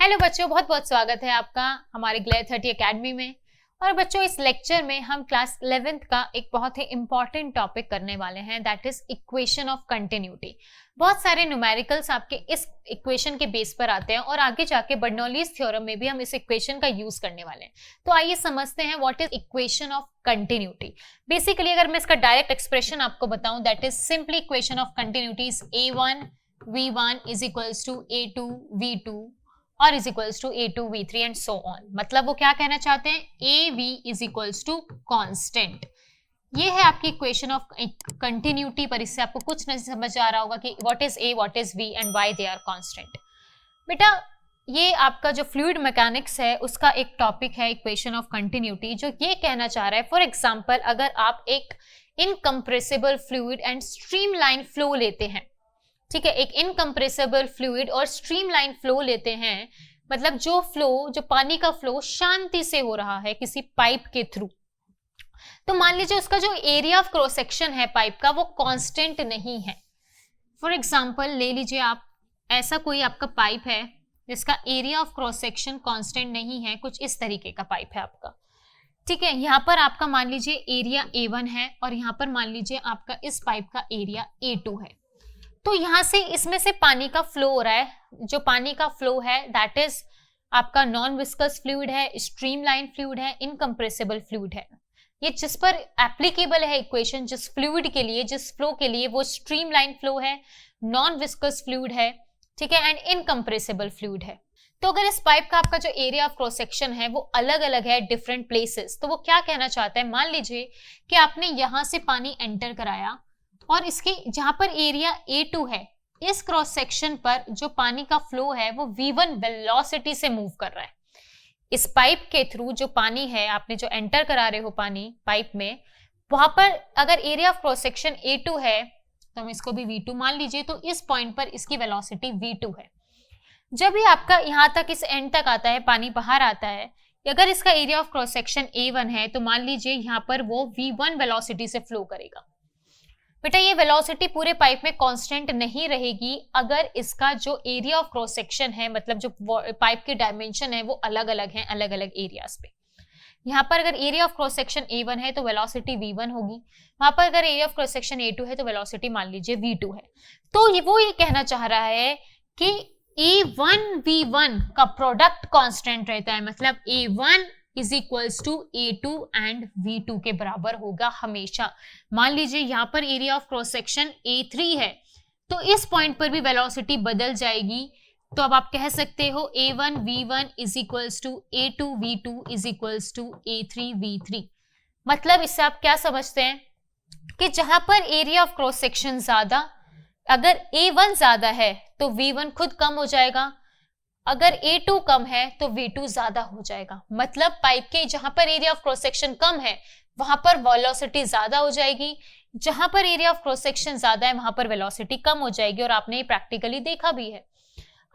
Hello बच्चों, बहुत बहुत स्वागत है आपका हमारे ग्लेयर 30 एकेडमी में। और बच्चों, इस लेक्चर में हम क्लास 11th का एक बहुत ही इंपॉर्टेंट टॉपिक करने वाले हैं, that is equation of continuity. बहुत सारे न्यूमेरिकल्स आपके इस इक्वेशन के बेस पर आते हैं और आगे जाके बर्नौलीज थ्योरम में भी हम इस इक्वेशन का यूज करने वाले हैं। तो आइए समझते हैं what is equation of continuity. Basically अगर मैं इसका डायरेक्ट एक्सप्रेशन आपको बताऊं, that is simply equation of continuity is a1 v1 is equals to a2 v2 और is equals to a2 v3 and so on. मतलब वो क्या कहना चाहते हैं, a v is equals to constant. ये है आपकी इक्वेशन ऑफ कंटिन्यूटी। पर इससे आपको कुछ नहीं समझ आ रहा होगा कि what is a, what is v and why they are constant. बेटा, ये आपका जो फ्लूइड मैकेनिक्स है उसका एक टॉपिक है इक्वेशन ऑफ कंटिन्यूटी, जो ये कहना चाह रहा है, फॉर एग्जांपल अगर आप एक incompressible fluid and streamline flow लेते हैं, ठीक है, एक इनकम्प्रेसिबल फ्लूइड और स्ट्रीमलाइन फ्लो लेते हैं, मतलब जो पानी का फ्लो शांति से हो रहा है किसी पाइप के थ्रू, तो मान लीजिए उसका जो एरिया ऑफ क्रॉस सेक्शन है पाइप का वो कांस्टेंट नहीं है। फॉर एग्जांपल ले लीजिए आप, ऐसा कोई आपका पाइप है जिसका area of cross section constant नहीं है, कुछ इस तरीके का पाइप है आपका, ठीक है। यहाँ पर आपका मान लीजिए एरिया A1 है और यहाँ पर मान लीजिए आपका इस पाइप का एरिया A2 है। तो यहाँ से इसमें से पानी का फ्लो हो रहा है, जो पानी का फ्लो है दैट इज आपका नॉन विस्कस फ्लूइड है, स्ट्रीमलाइन फ्लूइड है, इनकम्प्रेसिबल फ्लूइड है। ये जिस पर एप्लीकेबल है इक्वेशन, जिस फ्लूइड के लिए, जिस फ्लो के लिए, वो स्ट्रीमलाइन फ्लो है, नॉन विस्कस फ्लूइड है, ठीक है, एंड इनकम्प्रेसिबल फ्लूइड है। तो अगर इस पाइप का आपका जो एरिया ऑफ क्रॉस सेक्शन है वो अलग अलग है, डिफरेंट प्लेसेस, तो वो क्या कहना चाहता है, मान लीजिए कि आपने यहां से पानी एंटर कराया और इसके जहां पर एरिया A2 है, इस क्रॉस सेक्शन पर जो पानी का फ्लो है वो v1 वेलोसिटी से मूव कर रहा है। इस पाइप के थ्रू जो पानी है, आपने जो एंटर करा रहे हो पानी पाइप में, वहां पर अगर area of cross section A2 है तो हम इसको भी v2 मान लीजिए, तो इस पॉइंट पर इसकी वेलोसिटी v2 है। जब भी आपका यहां तक इस एंड तक आता है, पानी बाहर आता है, अगर इसका area of cross section A1 है तो मान लीजिए यहां पर वो v1 वेलोसिटी से फ्लो करेगा। बेटा, ये वेलोसिटी पूरे पाइप में कांस्टेंट नहीं रहेगी अगर इसका जो एरिया ऑफ क्रॉस सेक्शन है, मतलब जो पाइप की डायमेंशन है वो अलग अलग है, अलग अलग एरियाज पे। यहाँ पर अगर area of cross section A1 है तो वेलोसिटी v1 होगी, वहां पर अगर area of cross section A2 है तो वेलोसिटी मान लीजिए v2 है। तो ये कहना चाह रहा है कि A1 V1 का प्रोडक्ट कांस्टेंट रहता है, मतलब A1 is equals to A2 and V2 के बराबर होगा हमेशा। मान लीजिए यहाँ पर area of cross section A3 है तो इस पॉइंट पर भी वेलोसिटी बदल जाएगी। तो अब आप कह सकते हो A1 V1 is equals to A2 V2 is equals to A3 V3। मतलब इससे आप क्या समझते हैं कि जहां पर एरिया ऑफ क्रॉस सेक्शन ज्यादा, अगर A1 ज्यादा है तो V1 खुद कम हो जाएगा, अगर A2 कम है तो V2 ज्यादा हो जाएगा। मतलब पाइप के जहां पर एरिया ऑफ क्रॉस सेक्शन कम है वहां पर वेलोसिटी ज्यादा हो जाएगी, जहां पर एरिया ऑफ क्रॉस सेक्शन ज्यादा है वहां पर वेलोसिटी कम हो जाएगी। और आपने ये प्रैक्टिकली देखा भी है,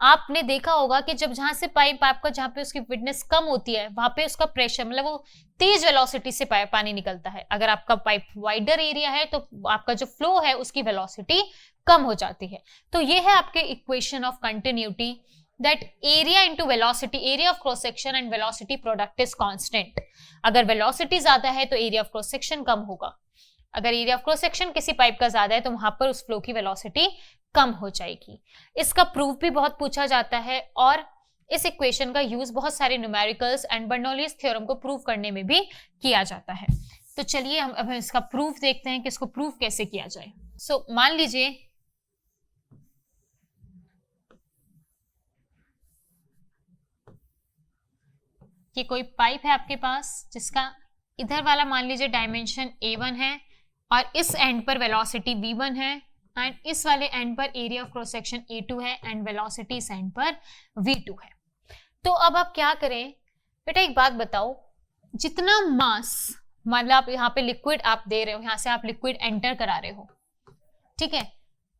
आपने देखा होगा कि जब जहां से पाइप आपका, जहां पे उसकी विडनेस कम होती है वहां पे उसका प्रेशर, मतलब वो तेज वेलोसिटी से पानी निकलता है। अगर आपका पाइप वाइडर एरिया है तो आपका जो फ्लो है उसकी वेलोसिटी कम हो जाती है। तो ये है आपके equation of continuity, that area into velocity, area of cross section and velocity product is constant। अगर velocity ज्यादा है तो area of cross section कम होगा, अगर area of cross section किसी पाइप का ज्यादा है तो वहां पर उस फ्लो की velocity कम हो जाएगी। इसका प्रूफ भी बहुत पूछा जाता है और इस इक्वेशन का यूज बहुत सारे न्यूमेरिकल्स एंड बर्नौलीज थ्योरम को प्रूव करने में भी किया जाता है। तो चलिए हम अब इसका प्रूफ देखते हैं कि इसको प्रूफ कैसे किया जाए। सो मान लीजिए कि कोई पाइप है आपके पास जिसका इधर वाला मान लीजिए डायमेंशन A1 है और इस एंड पर वेलोसिटी V1 है एंड इस वाले एंड पर area of cross section A2 है एंड वेलोसिटी इस एंड पर V2 है। तो अब आप क्या करें, बेटा एक बात बताओ, जितना मास, मतलब आप यहाँ पे लिक्विड आप दे रहे हो, यहाँ से आप लिक्विड एंटर करा रहे हो, ठीक है,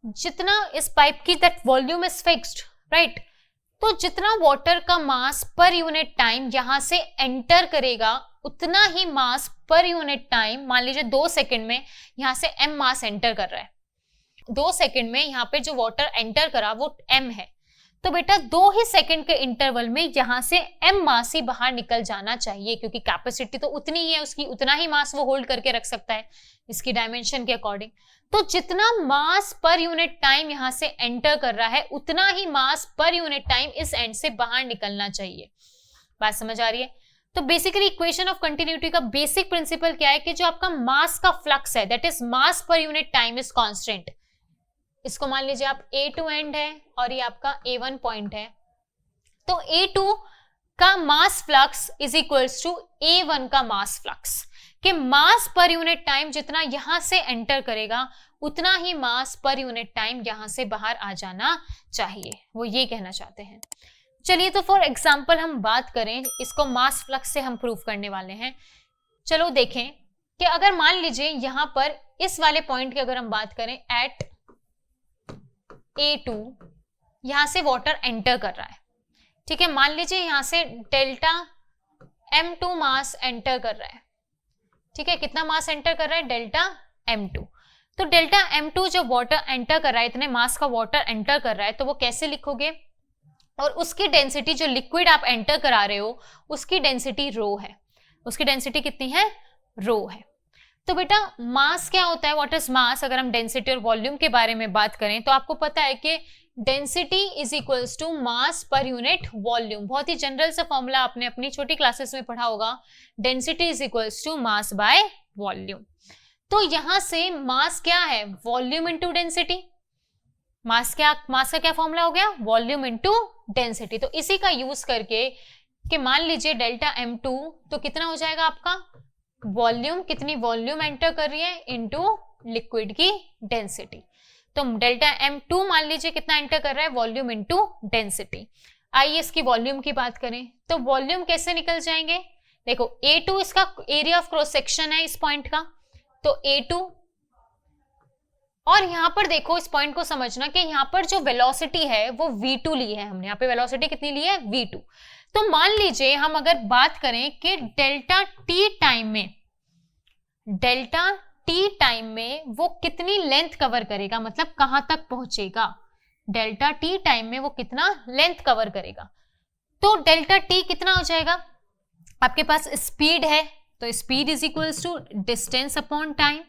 जितना इस पाइप की that volume is fixed, right. तो जितना वाटर का मास पर यूनिट टाइम यहां से एंटर करेगा उतना ही मास पर यूनिट टाइम, मान लीजिए 2 सेकंड में यहां से m मास एंटर कर रहा है, 2 सेकंड में यहाँ पे जो वाटर एंटर करा वो m है, तो बेटा 2 ही सेकंड के इंटरवल में यहां से m मास ही बाहर निकल जाना चाहिए, क्योंकि कैपेसिटी तो उतनी ही है उसकी, उतना ही मास वो होल्ड करके रख सकता है इसकी डायमेंशन के अकॉर्डिंग। तो जितना मास पर यूनिट टाइम यहां से एंटर कर रहा है उतना ही मास पर यूनिट टाइम इस एंड से बाहर निकलना चाहिए। बात समझ आ रही है? तो बेसिकली इक्वेशन ऑफ कंटिन्यूटी का बेसिक प्रिंसिपल क्या है कि जो आपका मास का फ्लक्स है, that is mass per unit time is constant. इसको मान लीजिए आप A2 एंड है और ये आपका A1 पॉइंट है, तो A2 का mass flux is equals to A1 का मास फ्लक्स, कि मास पर यूनिट टाइम जितना यहां से एंटर करेगा उतना ही मास पर यूनिट टाइम यहां से बाहर आ जाना चाहिए, वो ये कहना चाहते हैं। चलिए तो फॉर एग्जांपल हम बात करें, इसको मास फ्लक्स से हम प्रूफ करने वाले हैं। चलो देखें कि अगर मान लीजिए यहां पर इस वाले पॉइंट की अगर हम बात करें एट A2, यहां से वाटर एंटर कर रहा है, ठीक है। मान लीजिए यहां से डेल्टा M2 मास एंटर कर रहा है, ठीक है। कितना मास एंटर कर रहा है? Delta M2। तो डेल्टा M2 जो वाटर एंटर कर रहा है, इतने मास का वाटर एंटर कर रहा है, तो वो कैसे लिखोगे? और उसकी डेंसिटी जो लिक्विड आप एंटर करा रहे हो उसकी डेंसिटी रो है। उसकी डेंसिटी कितनी है? रो है। तो बेटा मास क्या होता है? व्हाट इज मास? अगर हम डेंसिटी और वॉल्यूम के बारे में बात करें तो आपको पता है कि density is equals to mass per unit volume. बहुत ही जनरल सा फॉर्मूला आपने अपनी छोटी क्लासेस में पढ़ा होगा, density is equals to mass by volume. तो यहां से मास क्या है? Volume into density. मास का क्या फॉर्मूला हो गया? Volume into density. तो इसी का यूज करके कि मान लीजिए डेल्टा M2 तो कितना हो जाएगा आपका? वॉल्यूम, कितनी वॉल्यूम एंटर कर रही है इंटू लिक्विड की डेंसिटी। तो डेल्टा M2 मान लीजिए कितना एंटर कर रहा है? Volume into density. आइए इसकी वॉल्यूम की बात करें, तो वॉल्यूम कैसे निकल जाएंगे? देखो A2 इसका एरिया ऑफ क्रॉस सेक्शन है इस पॉइंट का, तो A2, और यहां पर देखो इस पॉइंट को समझना कि यहां पर जो वेलोसिटी है वो V2 ली है हमने। यहां पे वेलोसिटी कितनी ली है? V2। तो मान लीजिए हम अगर बात करें कि डेल्टा T टाइम में वो कितनी लेंथ कवर करेगा, मतलब कहां तक पहुंचेगा, डेल्टा T टाइम में वो कितना लेंथ कवर करेगा। तो डेल्टा T कितना हो जाएगा? आपके पास स्पीड है, तो speed is equals to distance upon time,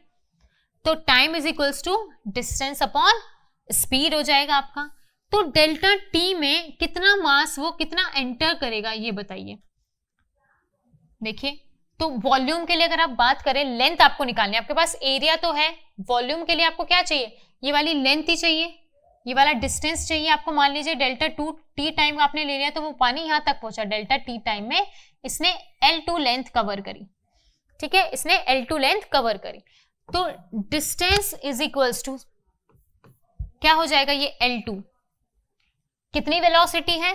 तो time is equals to distance upon speed हो जाएगा आपका। तो डेल्टा T में कितना मास वो कितना एंटर करेगा ये बताइए। देखिए तो वॉल्यूम के लिए अगर आप बात करें, लेंथ आपको निकालनी है, आपके पास एरिया तो है, वॉल्यूम के लिए आपको क्या चाहिए? ये वाली लेंथ ही चाहिए, ये वाला डिस्टेंस चाहिए आपको। मान लीजिए डेल्टा T टाइम आपने ले लिया तो वो पानी यहां तक पहुंचा, डेल्टा T टाइम में इसने L2 लेंथ कवर करी, ठीक है, इसने L2 लेंथ कवर करी। तो डिस्टेंस इज इक्वल्स टू क्या हो जाएगा? ये L2। कितनी वेलोसिटी है?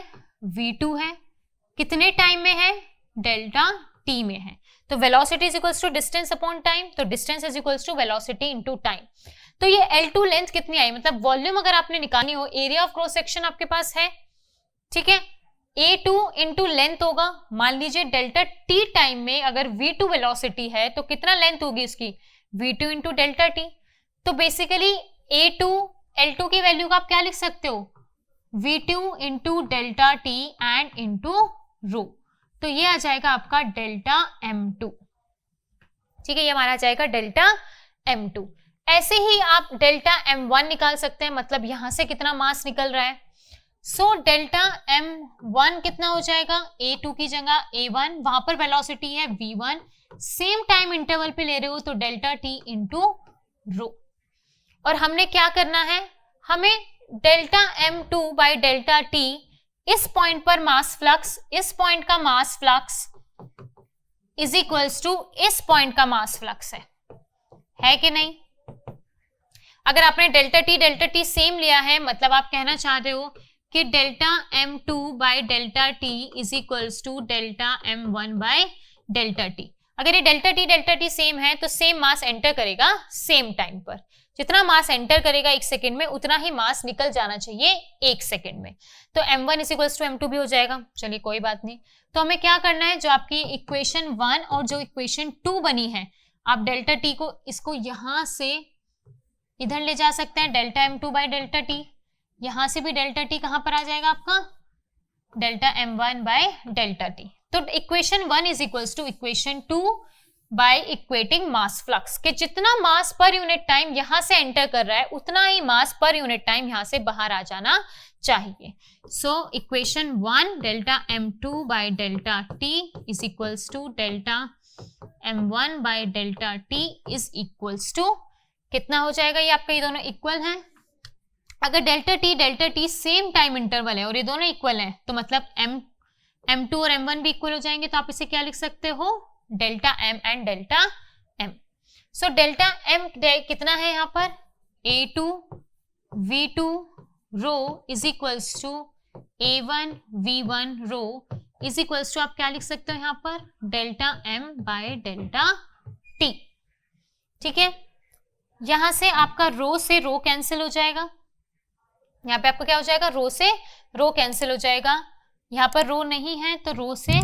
V2 है। कितने टाइम में है? डेल्टा T में है। तो velocity is equals to distance upon time, तो distance is equals to velocity into time. तो ये L2 लेंथ कितनी आई? मतलब वॉल्यूम अगर आपने निकालनी हो, एरिया ऑफ क्रॉस सेक्शन आपके पास है, ठीक है, A2 इंटू लेंथ होगा। मान लीजिए डेल्टा T टाइम में अगर V2 वेलोसिटी है तो कितना लेंथ होगी उसकी? V2 into delta T। तो बेसिकली A2 L2 की वैल्यू का आप क्या लिख सकते हो? V2 into delta T and into rho. तो ये आ जाएगा आपका डेल्टा M2, ठीक है, ये हमारा आ जाएगा डेल्टा M2। ऐसे ही आप डेल्टा M1 निकाल सकते हैं, मतलब यहां से कितना मास निकल रहा है। सो डेल्टा M1 कितना हो जाएगा? A2 की जगह A1, वहां पर वेलोसिटी है V1, सेम टाइम इंटरवल पे ले रहे हो तो डेल्टा T इंटू रो। और हमने क्या करना है? हमें delta M2 by delta T, इस पॉइंट पर मास फ्लक्स, इस पॉइंट का mass flux is equals to इस पॉइंट का मास फ्लक्स है कि नहीं? अगर आपने डेल्टा टी सेम लिया है, मतलब आप कहना चाह रहे हो कि delta M2 by delta T is equals to delta M1 by delta T। अगर ये डेल्टा टी सेम है तो सेम मास एंटर करेगा सेम टाइम पर। जितना मास एंटर करेगा 1 सेकेंड में उतना ही मास निकल जाना चाहिए 1 सेकेंड में। तो M1 is equals to M2 भी हो जाएगा। चलिए कोई बात नहीं। तो हमें क्या करना है, जो आपकी इक्वेशन 1 और जो इक्वेशन 2 बनी है, आप डेल्टा टी को इसको यहां से इधर ले जा सकते हैं, delta M2 by delta T, यहां से भी डेल्टा टी कहां पर आ जाएगा आपका, delta m1 by delta T. तो equation 1 is equals to equation 2 by equating mass flux, कि जितना मास पर यूनिट टाइम यहां से एंटर कर रहा है उतना ही मास पर यूनिट टाइम यहां से बाहर आ जाना चाहिए। So equation 1 delta m2 by delta t is equals to delta m1 by delta t is equals to कितना हो जाएगा, ये आपका ये दोनों इक्वल हैं। अगर delta T same time interval है और ये दोनों इक्वल हैं तो मतलब m2 और m1 भी इक्वल हो जाएंगे, तो आप इसे क्या लिख सकते हो, delta m and delta m। So delta m कितना है यहाँ पर, a2 v2 rho is equals to a1 v1 rho is equals to आप क्या लिख सकते हो यहाँ पर, delta m by delta t। ठीक है, यहां से आपका रो से रो कैंसिल हो जाएगा, यहाँ पे आपको क्या हो जाएगा, रो से रो कैंसिल हो जाएगा। यहाँ पर रो नहीं है तो रो से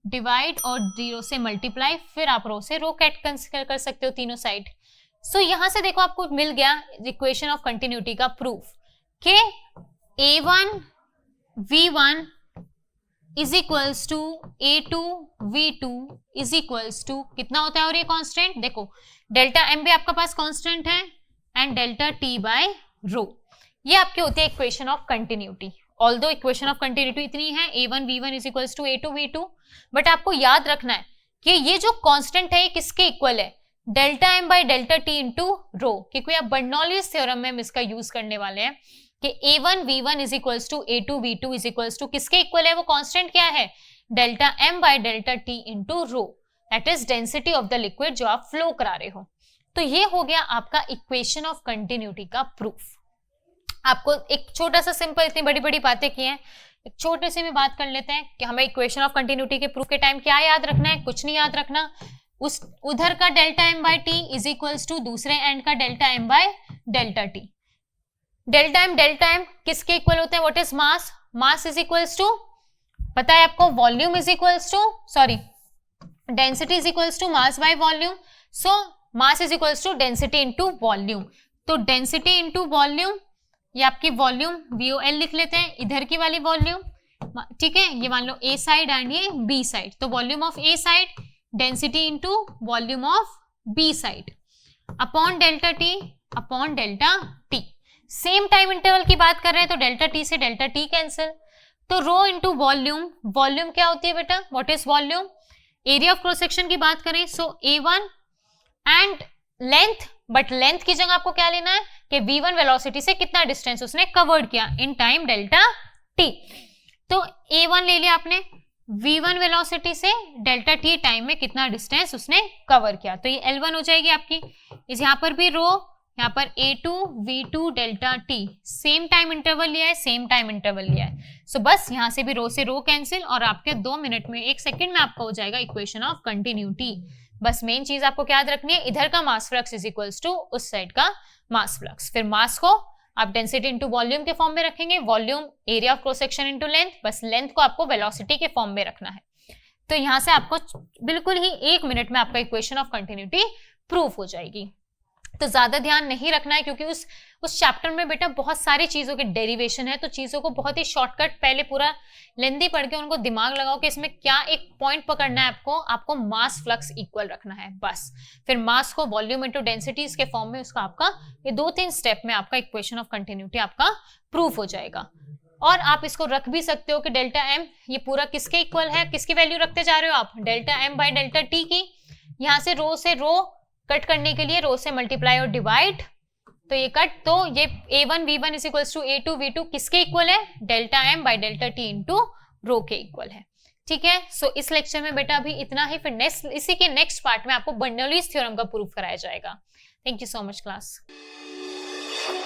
डिवाइड और 0 से मल्टीप्लाई, फिर आप रो से रो कैट कैंसिल कर सकते हो तीनों साइड। सो यहाँ से देखो आपको मिल गया इक्वेशन ऑफ कंटिन्यूटी का प्रूफ कि a1 v1 is equals to a2 v2 is equals to कितना होता है, और ये कांस्टेंट देखो डेल्टा m भी आपका पास कांस्टेंट है एंड डेल्टा t बाय रो, ये आपकी होती है equation of continuity. Although equation of continuity इतनी है a1 v1 is equals to a2 v2, but आपको याद रखना है कि ये जो कांस्टेंट है ये किसके इक्वल है, delta m by delta t into रो, क्योंकि आप बर्नौलीज थ्योरम में हम इसका यूज करने वाले हैं कि a1 v1 is equals to a2 v2 is equals to किसके इक्वल है, वो कांस्टेंट क्या है, delta m by delta t into rho, that is density of the liquid जो आप फ्लो करा रहे हो। तो ये हो गया आपका इक्वेशन ऑफ कंटिन्यूटी का प्रूफ। आपको एक छोटा सा सिंपल, इतनी बड़ी बड़ी बातें की हैं, एक छोटे से में बात कर लेते हैं कि हमें इक्वेशन ऑफ कंटिन्यूटी के प्रूफ के टाइम क्या याद रखना है, कुछ नहीं याद रखना, उस उधर का delta m by T is equals to दूसरे एंड का delta m by delta T. Delta m किसके इक्वल होते हैं, what is mass, mass is equals to पता है आपको, volume is equals to sorry density is equals to mass by volume. So mass is equals to density into volume, तो density into volume, ये आपकी volume VOL लिख लेते हैं, इधर की वाली वॉल्यूम, ठीक है, ये मान लो A साइड एंड ये B साइड, तो volume of A side density into volume of B side upon delta T upon delta T। Same time interval की बात कर रहे हैं तो डेल्टा T से डेल्टा T कैंसिल, तो रो इनटू वॉल्यूम, वॉल्यूम क्या होती है बेटा, what is volume, area of cross section की बात करें सो A1 and length, but length की जगह आपको क्या लेना है कि v1 वेलोसिटी से कितना डिस्टेंस उसने कवर्ड किया इन टाइम डेल्टा t, तो a1 ले लिया आपने, v1 वेलोसिटी से डेल्टा t टाइम में कितना डिस्टेंस उसने कवर किया, तो ये L1 हो जाएगी आपकी। इस यहाँ पर भी रो, यहाँ पर a2 v2 delta t, same time interval लिया है, सेम टाइम इंटरवल लिया है, सो बस यहाँ से भी रो से रो कैंसिल और आपके 2 मिनट में 1 सेकेंड में आपका हो जाएगा इक्वेशन ऑफ कंटिन्यूटी। बस मेन चीज आपको क्या याद रखनी है, इधर का mass flux is equals to उस साइड का मास फ्लक्स, फिर मास को आप डेंसिटी इनटू वॉल्यूम के फॉर्म में रखेंगे, volume area of cross section into length, बस लेंथ को आपको वेलोसिटी के फॉर्म में रखना है। तो यहां से आपको बिल्कुल ही 1 मिनट में आपका इक्वेशन ऑफ कंटिन्यूटी प्रूफ हो जाएगी। तो ज्यादा ध्यान नहीं रखना है क्योंकि उस चैप्टर में बेटा बहुत सारी चीजों के डेरिवेशन है, तो चीजों को बहुत ही शॉर्टकट पहले पूरा लेंदी पढ़ के उनको दिमाग लगाओ कि इसमें क्या एक पॉइंट पकड़ना है, आपको मास फ्लक्स इक्वल रखना है बस, फिर मास को वॉल्यूम इनटू डेंसिटीज के फॉर्म में उसका आपका ये 2-3 स्टेप में आपका इक्वेशन ऑफ कंटिन्यूटी आपका प्रूफ हो जाएगा। और आप इसको रख भी सकते हो कि डेल्टा m ये पूरा किसके इक्वल है, किसकी वैल्यू रखते जा रहे हो आप, delta m by delta t की। यहाँ से रो कट करने के लिए रो से मल्टीप्लाई और डिवाइड, तो ये कट, तो ये a1 v1 is equals to a2 v2 किसके इक्वल है, delta m by delta t into रो के इक्वल है। ठीक है, सो इस लेक्चर में बेटा अभी इतना ही, फिर इसी के नेक्स्ट पार्ट में आपको बर्नौलीज थ्योरम का प्रूफ कराया जाएगा। Thank you so much class.